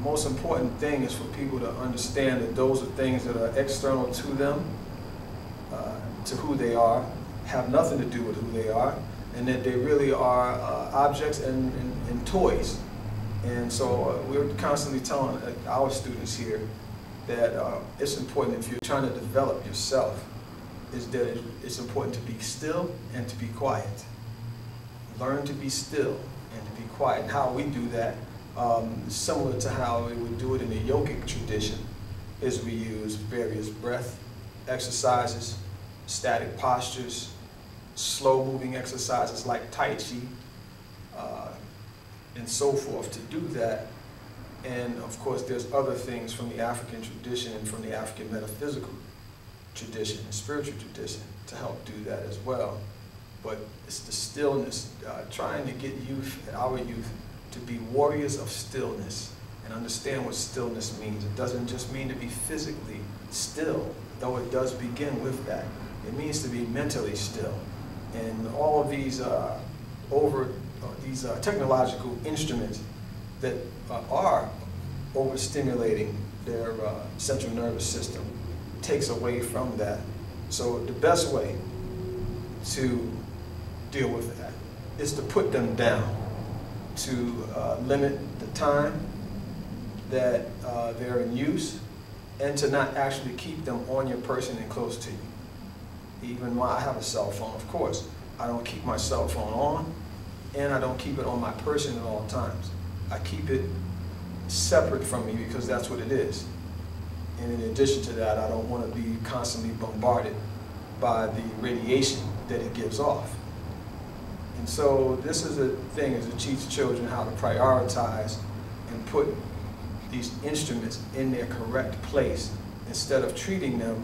most important thing is for people to understand that those are things that are external to them, to who they are, have nothing to do with who they are, and that they really are objects and toys. And so we're constantly telling our students here that it's important, if you're trying to develop yourself, is that it's important to be still and to be quiet. Learn to be still and to be quiet. And how we do that, similar to how we would do it in the yogic tradition, is we use various breath exercises, static postures, slow-moving exercises like Tai Chi, and so forth to do that. And of course, there's other things from the African tradition and from the African metaphysical tradition and spiritual tradition to help do that as well. But it's the stillness, trying to get youth, our youth, to be warriors of stillness and understand what stillness means. It doesn't just mean to be physically still, though it does begin with that. It means to be mentally still. And all of these technological instruments that are overstimulating their central nervous system takes away from that. So the best way to deal with that is to put them down, to limit the time that they're in use, and to not actually keep them on your person and close to you. Even I have a cell phone, of course. I don't keep my cell phone on, and I don't keep it on my person at all times. I keep it separate from me because that's what it is. And in addition to that, I don't want to be constantly bombarded by the radiation that it gives off. And so this is a thing as it teaches children how to prioritize and put these instruments in their correct place instead of treating them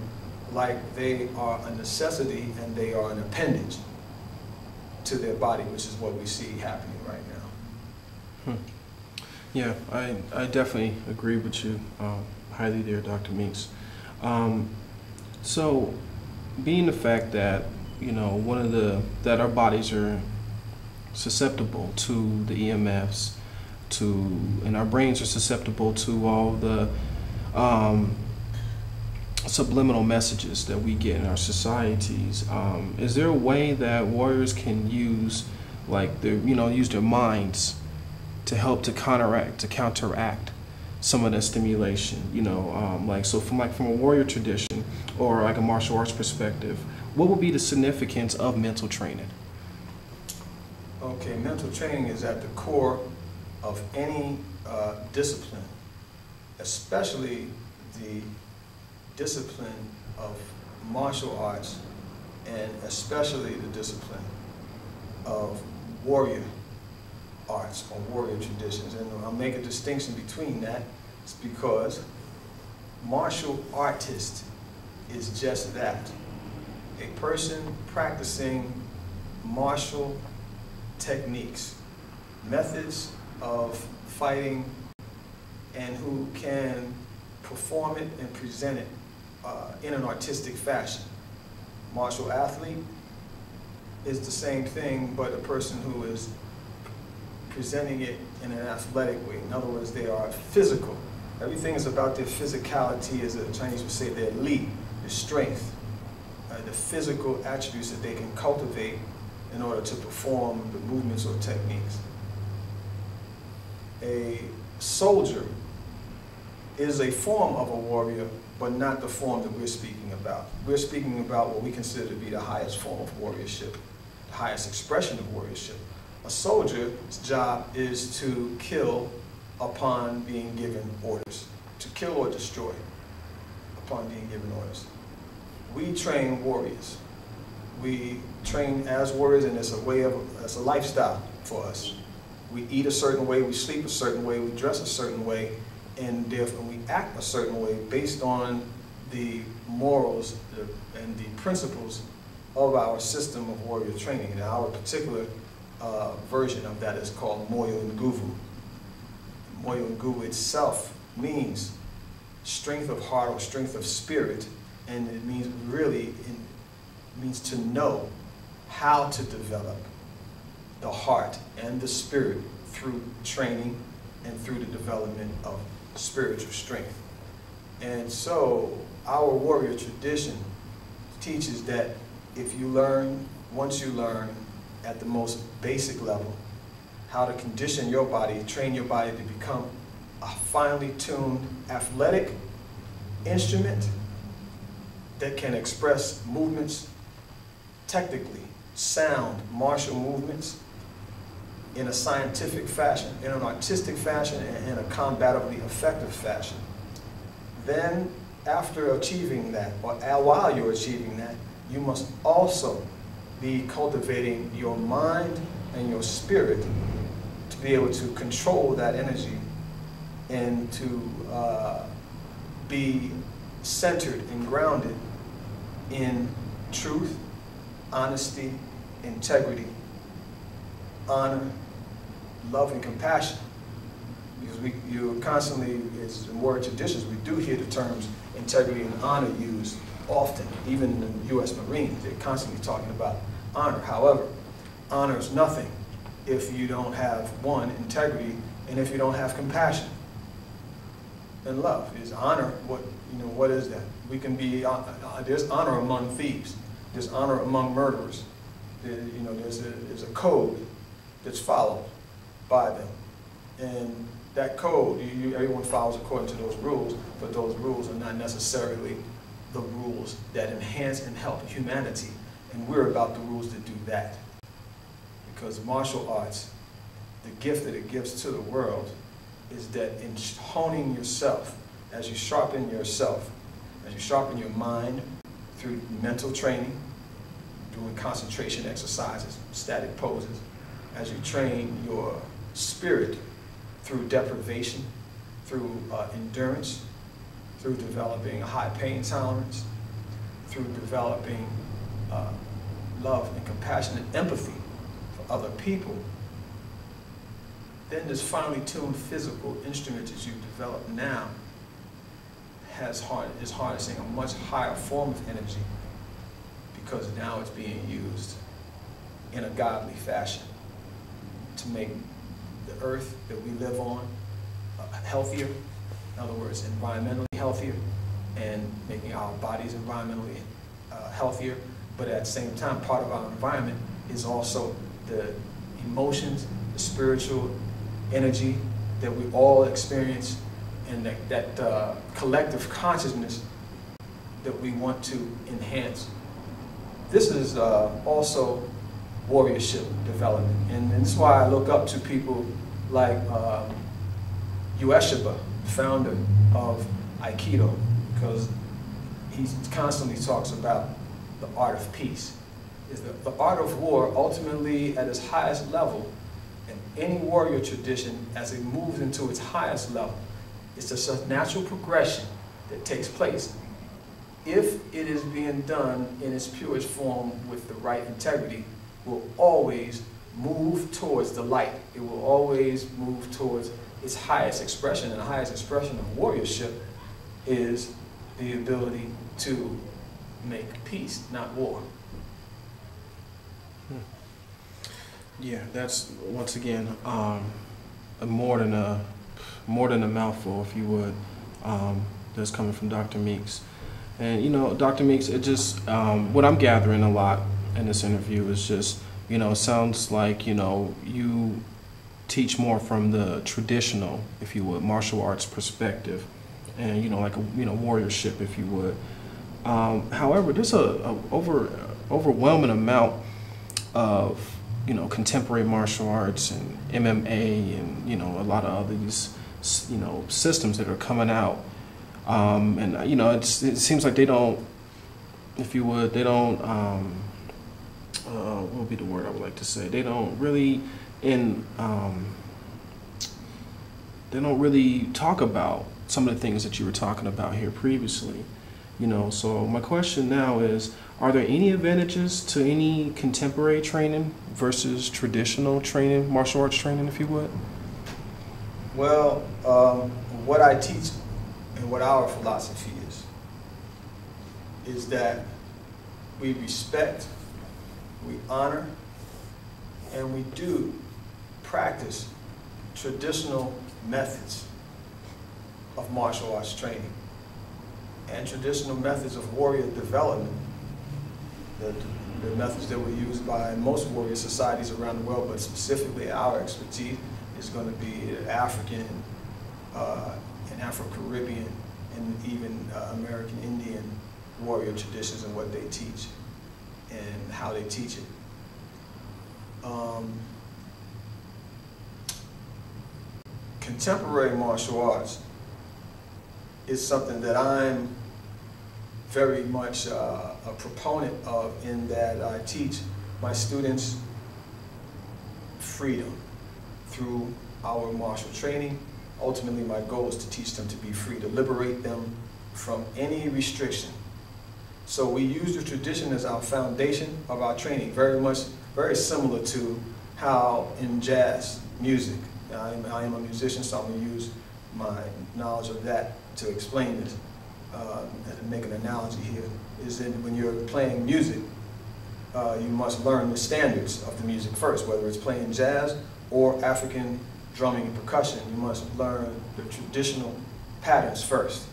like they are a necessity and they are an appendage to their body, which is what we see happening right now. Yeah, I definitely agree with you highly there, Dr. Meeks. So, being the fact that, you know, that our bodies are susceptible to the EMFs, and our brains are susceptible to all the subliminal messages that we get in our societies. Is there a way that warriors can use, use their minds to help to counteract some of that stimulation? From a warrior tradition or like a martial arts perspective, what would be the significance of mental training? Okay, mental training is at the core of any discipline, especially the discipline of martial arts, and especially the discipline of warrior arts or warrior traditions. And I'll make a distinction between that. It's because martial artist is just that. A person practicing martial techniques, methods of fighting, and who can perform it and present it in an artistic fashion. Martial athlete is the same thing, but a person who is presenting it in an athletic way. In other words, they are physical. Everything is about their physicality, as the Chinese would say, their li, their strength, the physical attributes that they can cultivate in order to perform the movements or techniques. A soldier is a form of a warrior, but not the form that we're speaking about. We're speaking about what we consider to be the highest form of warriorship, the highest expression of warriorship. A soldier's job is to kill upon being given orders, to kill or destroy upon being given orders. We train warriors. We train as warriors, and it's a lifestyle for us. We eat a certain way, we sleep a certain way, we dress a certain way, and therefore we act a certain way based on the morals and the principles of our system of warrior training. And our particular version of that is called Moyo Nguvu. Moyo Nguvu itself means strength of heart or strength of spirit, and it means means to know how to develop the heart and the spirit through training and through the development of spiritual strength. And so our warrior tradition teaches that if you learn, once you learn at the most basic level, how to condition your body, train your body to become a finely tuned athletic instrument that can express movements technically, sound martial movements in a scientific fashion, in an artistic fashion, and in a combatively effective fashion. Then, after achieving that, or while you're achieving that, you must also be cultivating your mind and your spirit to be able to control that energy and to be centered and grounded in truth, honesty, integrity, honor, love, and compassion. Because you constantly, as in warrior traditions, we do hear the terms integrity and honor used often, even in the U.S. Marines. They're constantly talking about honor. However, honor is nothing if you don't have, one, integrity, and if you don't have compassion and love. Is honor, what is that? We can be, there's honor among thieves. There's honor among murderers. There's a code that's followed by them. And that code, everyone follows according to those rules, but those rules are not necessarily the rules that enhance and help humanity. And we're about the rules that do that. Because martial arts, the gift that it gives to the world is that in honing yourself, as you sharpen yourself, as you sharpen your mind through mental training, doing concentration exercises, static poses, as you train your spirit through deprivation, through endurance, through developing a high pain tolerance, through developing love and compassion and empathy for other people, then this finely tuned physical instrument that you develop now is harnessing a much higher form of energy, because now it's being used in a godly fashion to make the earth that we live on healthier, in other words, environmentally healthier, and making our bodies environmentally healthier. But at the same time, part of our environment is also the emotions, the spiritual energy that we all experience, and that collective consciousness that we want to enhance. This is also warriorship development, and this is why I look up to people like Ueshiba, founder of Aikido, because he constantly talks about the art of peace. The art of war, ultimately at its highest level, in any warrior tradition, as it moves into its highest level, it's just a natural progression that takes place if it is being done in its purest form with the right integrity. Will always move towards the light. It will always move towards its highest expression, and the highest expression of warriorship is the ability to make peace, not war. Yeah, that's once again more than a mouthful, if you would, that's coming from Dr. Meeks. And Dr. Meeks, it just what I'm gathering a lot in this interview is just, it sounds like, you teach more from the traditional, if you would, martial arts perspective, and, like a, warriorship, if you would. However, there's a overwhelming amount of, contemporary martial arts and MMA and, a lot of other these, systems that are coming out. And, it seems like they don't, if you would, they don't, what would be the word I would like to say? They don't really talk about some of the things that you were talking about here previously. So my question now is, are there any advantages to any contemporary training versus traditional training, martial arts training, if you would? Well, what I teach and what our philosophy is that we respect, we honor, and we do practice traditional methods of martial arts training. And traditional methods of warrior development, the methods that were used by most warrior societies around the world, but specifically our expertise is going to be African and Afro-Caribbean and even American Indian warrior traditions and what they teach and how they teach it. Contemporary martial arts is something that I'm very much a proponent of, in that I teach my students freedom through our martial training. Ultimately, my goal is to teach them to be free, to liberate them from any restriction. So we use the tradition as our foundation of our training, very similar to how in jazz music, I am a musician, so I'm going to use my knowledge of that to explain this, and make an analogy here, is that when you're playing music, you must learn the standards of the music first, whether it's playing jazz or African drumming and percussion. You must learn the traditional patterns first.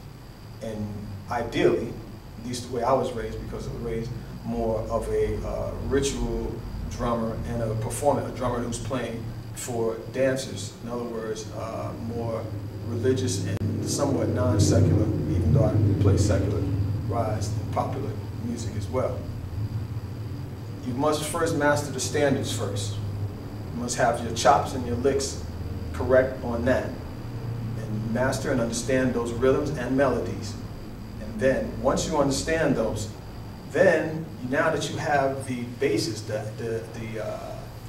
And ideally, at least the way I was raised, because I was raised more of a ritual drummer and a performer, a drummer who's playing for dancers. In other words, more religious and somewhat non-secular, even though I play secular, rise in popular music as well. You must first master the standards first. You must have your chops and your licks correct on that, and master and understand those rhythms and melodies. And then, once you understand those, then now that you have the basis, the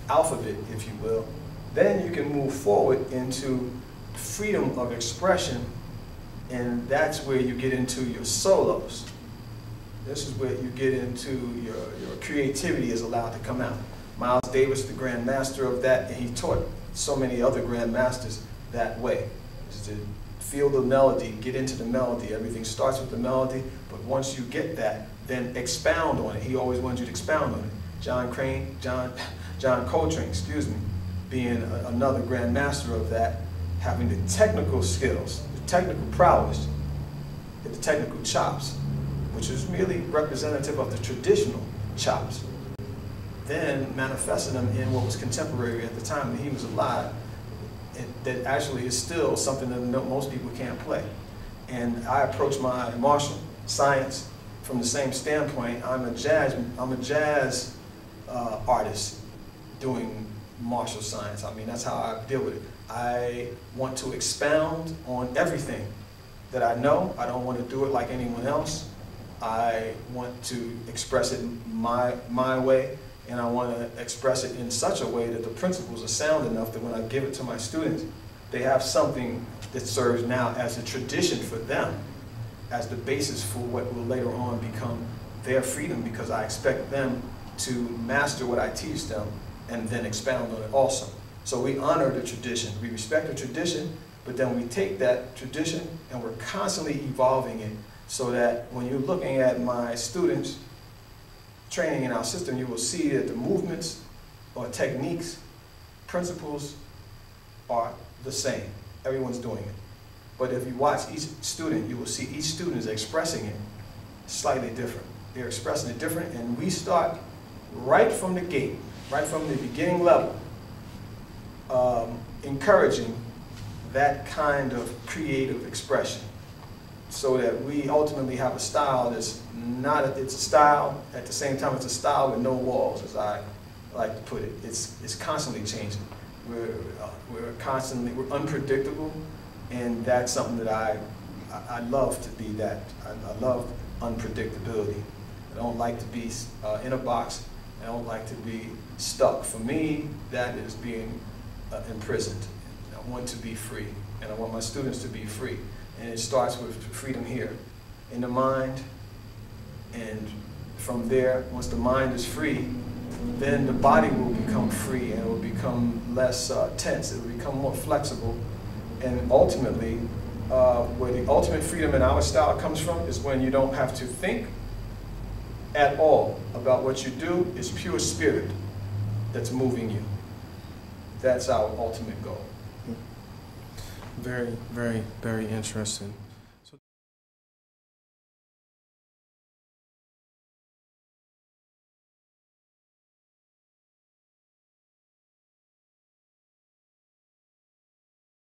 alphabet, if you will, then you can move forward into freedom of expression, and that's where you get into your solos. This is where you get into your creativity is allowed to come out. Miles Davis, the Grand Master of that, and he taught so many other Grand Masters that way, is to feel the melody, get into the melody. Everything starts with the melody, but once you get that, then expound on it. He always wanted you to expound on it. John Coltrane, excuse me, being another Grand Master of that, having the technical skills, the technical prowess, the technical chops, which is really representative of the traditional chops, then manifesting them in what was contemporary at the time that he was alive, that actually is still something that most people can't play. And I approach my martial science from the same standpoint. I'm a jazz artist doing martial science. I mean, that's how I deal with it. I want to expound on everything that I know. I don't want to do it like anyone else. I want to express it my way, and I want to express it in such a way that the principles are sound enough that when I give it to my students, they have something that serves now as a tradition for them, as the basis for what will later on become their freedom, because I expect them to master what I teach them and then expound on it also. So we honor the tradition, we respect the tradition, but then we take that tradition and we're constantly evolving it, so that when you're looking at my students training in our system, you will see that the movements or techniques, principles are the same. Everyone's doing it. But if you watch each student, you will see each student is expressing it slightly different. They're expressing it different, and we start right from the gate, right from the beginning level, encouraging that kind of creative expression, so that we ultimately have a style that's not, it's a style, at the same time it's a style with no walls, as I like to put it. It's constantly changing. We're unpredictable, and that's something that I love to be that. I love unpredictability. I don't like to be in a box. I don't like to be stuck. For me, that is being imprisoned. I want to be free, and I want my students to be free. And it starts with freedom here, in the mind, and from there, once the mind is free, then the body will become free, and it will become less tense, it will become more flexible, and ultimately, where the ultimate freedom in our style comes from is when you don't have to think at all about what you do. It's pure spirit that's moving you. That's our ultimate goal. Very, very, very interesting.